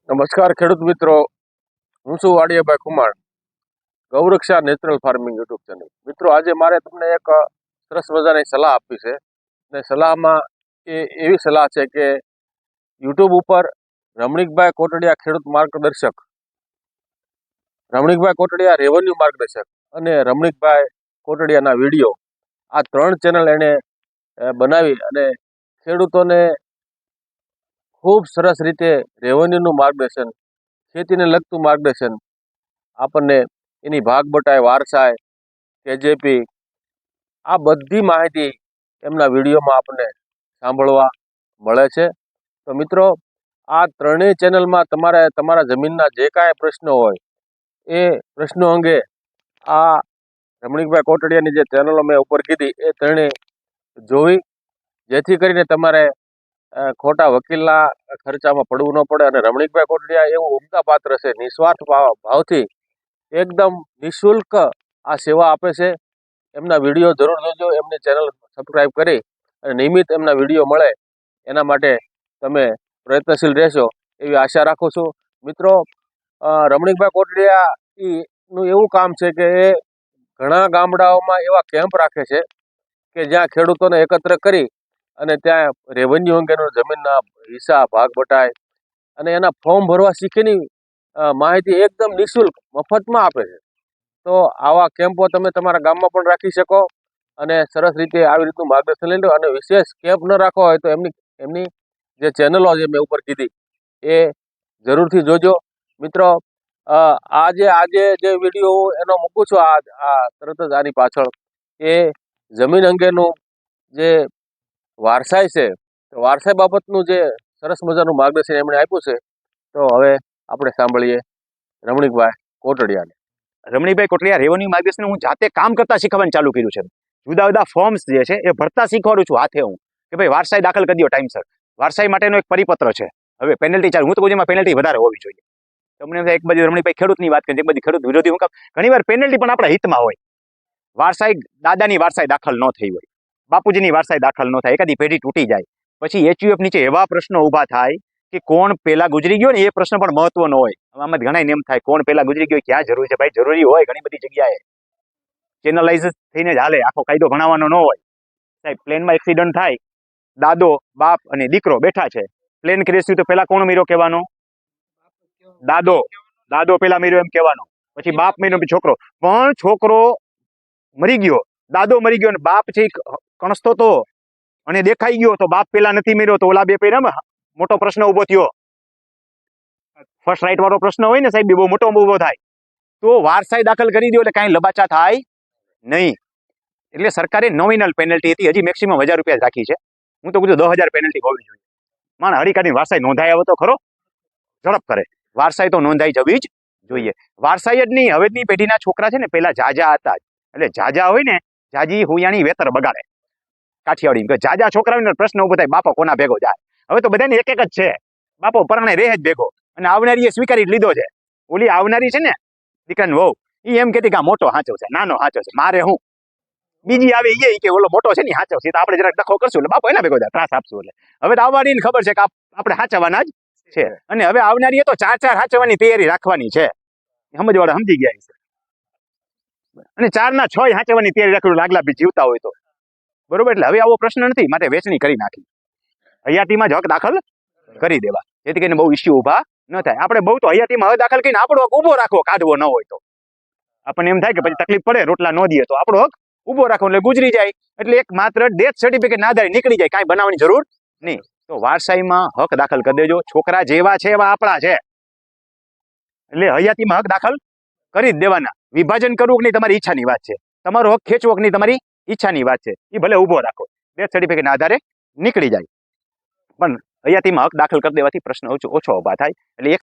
નમસ્કાર ખેડૂત મિત્રો, હું છું Vadiyabhai Khuman, ગૌરક્ષા natural farming YouTube channel. મિત્રો, આજે મારે તમને એક સરસ મજાની સલાહ આપવી છે. ને સલાહમાં એવી સલાહ છે કે યુટ્યુબ ઉપર રમણીકભાઈ કોટડિયા ખેડૂત માર્ગદર્શક, રમણીકભાઈ કોટડિયા રેવન્યુ માર્ગદર્શક અને રમણીકભાઈ કોટડિયાના વિડીયો, આ 3 ચેનલ એણે બનાવી અને ખેડૂતોને ખૂબ સરસ રીતે રેવન્યુનું માર્ગદર્શન, ખેતીને લગતું માર્ગદર્શન આપણને એની ભાગ બટાઈ, વારસાઈ, કેજેપી, આ બધી માહિતી એમના વિડીયોમાં આપણને સાંભળવા મળે છે. તો મિત્રો, આ 3 ચેનલમાં તમારે તમારા જમીનના જે કાંઈ પ્રશ્નો હોય એ પ્રશ્નો અંગે આ રમણીકભાઈ કોટડિયાની જે ચેનલો મેં ઉપર કીધી એ 3 જોવી, જેથી કરીને તમારે ખોટા વકીલના ખર્ચામાં પડવું ન પડે. અને રમણીકભાઈ કોટડિયા એવું ઉમદા પાત્ર છે, નિસ્વાર્થ ભાવથી એકદમ નિઃશુલ્ક આ સેવા આપે છે. એમના વિડીયો જરૂર જોજો, એમની ચેનલ સબસ્ક્રાઈબ કરી અને નિયમિત એમના વિડીયો મળે એના માટે તમે પ્રયત્નશીલ રહેશો એવી આશા રાખું છું. મિત્રો, રમણીકભાઈ કોટડિયાનું એવું કામ છે કે એ ઘણા ગામડાઓમાં એવા કેમ્પ રાખે છે કે જ્યાં ખેડૂતોને એકત્ર કરી અને ત્યાં રેવન્યુ અંગેનો જમીનના હિસ્સા, ભાગ બટાય અને એના ફોર્મ ભરવા શીખીની માહિતી એકદમ નિઃશુલ્ક મફતમાં આપે છે. તો આવા કેમ્પો તમે તમારા ગામમાં પણ રાખી શકો અને સરસ રીતે આવી રીતનું માર્ગદર્શન લઈ લો. અને વિશેષ કેમ્પ ન રાખો હોય તો એમની જે ચેનલો જે મેં ઉપર કીધી એ જરૂરથી જોજો. મિત્રો, આજે જે વિડીયો એનો મૂકું છું, આ તરત જ આની પાછળ એ જમીન અંગેનું જે વારસાઈ છે, વારસાઈ બાબતનું જે સરસ મજાનું માર્ગદર્શન એમણે આપ્યું છે. તો હવે આપણે સાંભળીએ રમણીકભાઈ કોટડિયાને. રમણીકભાઈ કોટડિયા રેવન્યુ માર્ગદર્શન હું જાતે કામ કરતા શીખવાનું ચાલુ કર્યું છે. જુદા જુદા ફોર્મ્સ જે છે એ ભરતા શીખવાડું છું હાથે હું, કે ભાઈ વારસાઈ દાખલ કરી દો ટાઈમસર. વારસાઈ માટેનો એક પરિપત્ર છે. હવે પેનલ્ટી ચાર્જ, હું તો કહું એમાં પેનલ્ટી વધારે હોવી જોઈએ. તમને એક બાજુ રમણીકભાઈ ખેડૂતની વાત કરી, એક બાજુ ખેડૂત વિરોધી. હું ઘણી વાર પેનલ્ટી પણ આપણા હિતમાં હોય. વારસાઈ, દાદાની વારસાઈ દાખલ ન થઈ હોય, બાપુજીની વારસાઈ દાખલ ન થાય, એકાદી પેઢી તૂટી જાય, પછી એચયુએફ નીચે એવા પ્રશ્નો ઊભા થાય કે કોણ પેલા ગુજરી ગયો ને એ પ્રશ્ન પણ મહત્વનો હોય. આમાં ઘણા એમ થાય કોણ પેલા ગુજરી ગયો ક્યાં જરૂરી છે. ભાઈ, જરૂરી હોય ઘણી બધી જગ્યાએ, ચેનલાઇઝ થઈને જ હાલે, આખો કાયદો ભણાવવાનો ન હોય. સાહેબ, પ્લેનમાં એક્સિડન્ટ થાય, દાદો, બાપ અને દીકરો બેઠા છે, પ્લેન ક્રેશ થયું તો પેલા કોણ મર્યો કહેવાનો? દાદો પેલા મર્યો એમ કહેવાનો, પછી બાપ મર્યો, પછી છોકરો. પણ છોકરો મરી ગયો, દાદો મરી ગયો અને બાપ છે કણસતો તો અને દેખાઈ ગયો તો બાપ પેલા નથી મર્યો, તો ઓલા બે પેલા મોટો પ્રશ્ન ઉભો થયો. ફર્સ્ટ રાઈટ વાળો પ્રશ્ન હોય ને સાહેબ, બહુ મોટો ઉભો થાય. તો વારસાઈ દાખલ કરી દો એટલે કાંઈ લબાચા થાય નહીં. એટલે સરકારે નોમિનલ પેનલ્ટી હતી, હજી મેક્સિમમ 1000 રૂપિયા રાખી છે. હું તો કીધું 10,000 પેનલ્ટી હોવી જોઈએ. માણ હરી કાઢીને વારસાઈ નોંધાઈ આવે તો ખરો, ઝડપ કરે. વારસાઈ તો નોંધાઈ જવી જ જોઈએ. વારસાઈ જ નહીં, હવેની પેઢીના છોકરા છે ને પેલા જાજા હતા, એટલે જાજા હોય ને, જાજી હુયાણી વેતર બગાડે. કાઠિયાવાડી જાજા છોકરા હોય ને પ્રશ્ન ઉભો થાય, બાપો કોના ભેગો જાય. હવે તો બધાને એક જ છે, બાપો પરણે રહે જ ભેગો. અને આવનારી એ સ્વીકારી લીધો છે. ઓલી આવનારી છે ને દીકરાની વહુ, એ એમ કહેતી કે આ મોટો હાચો છે, નાનો હાચો છે, મારે હું. બીજી આવે એ કે ઓલો મોટો છે ને હાચો છે, તો આપણે જરાક ડખો કરશું એટલે બાપો એના ભેગો જાય, ત્રાસ આપશું. એટલે હવે તો આવનારીને ખબર છે કે આપણે હાચવાના જ છે. અને હવે આવનારી તો 4 હાચવાની તૈયારી રાખવાની છે. સમજવાળા સમજી ગયા છે. અને 4 ના 6 હાચવાની તૈયારી રાખવી, લાગલા બી જીવતા હોય તો બરોબર. એટલે હવે આવો પ્રશ્ન નથી, માટે વેચણી કરી નાખી, હયાતીમાં જ હક દાખલ કરી દેવા, જેથી કરીને બહુ ઇસ્યુ ઊભા ન થાય. આપણે બહુ તો હયાતીમાં હક દાખલ કરીને આપણો હક ઊભો રાખવો, કાઢવો ન હોય તો. આપણને એમ થાય કે પછી તકલીફ પડે, રોટલા ન દઈએ, તો આપણો હક ઊભો રાખવો એટલે ગુજરી જાય. એટલે એક માત્ર ડેથ સર્ટિફિકેટ ના આધારે નીકળી જાય, કાંઈ બનાવવાની જરૂર નહીં. તો વારસાઈમાં હક દાખલ કરી દેજો. છોકરા જેવા છે એવા આપણા છે, એટલે હયાતીમાં હક દાખલ કરી જ દેવાના. વિભાજન કરવું કે નહીં તમારી ઈચ્છાની વાત છે, તમારો હક ખેંચવો કે નહીં તમારી ઈચ્છાની વાત છે. એ ભલે ઊભો રાખો, ડેથ સર્ટિફિકેટના આધારે નીકળી જાય, પણ હયાતીમાં હક દાખલ કરી દેવાથી પ્રશ્ન ઓછો ઊભા થાય. એટલે એક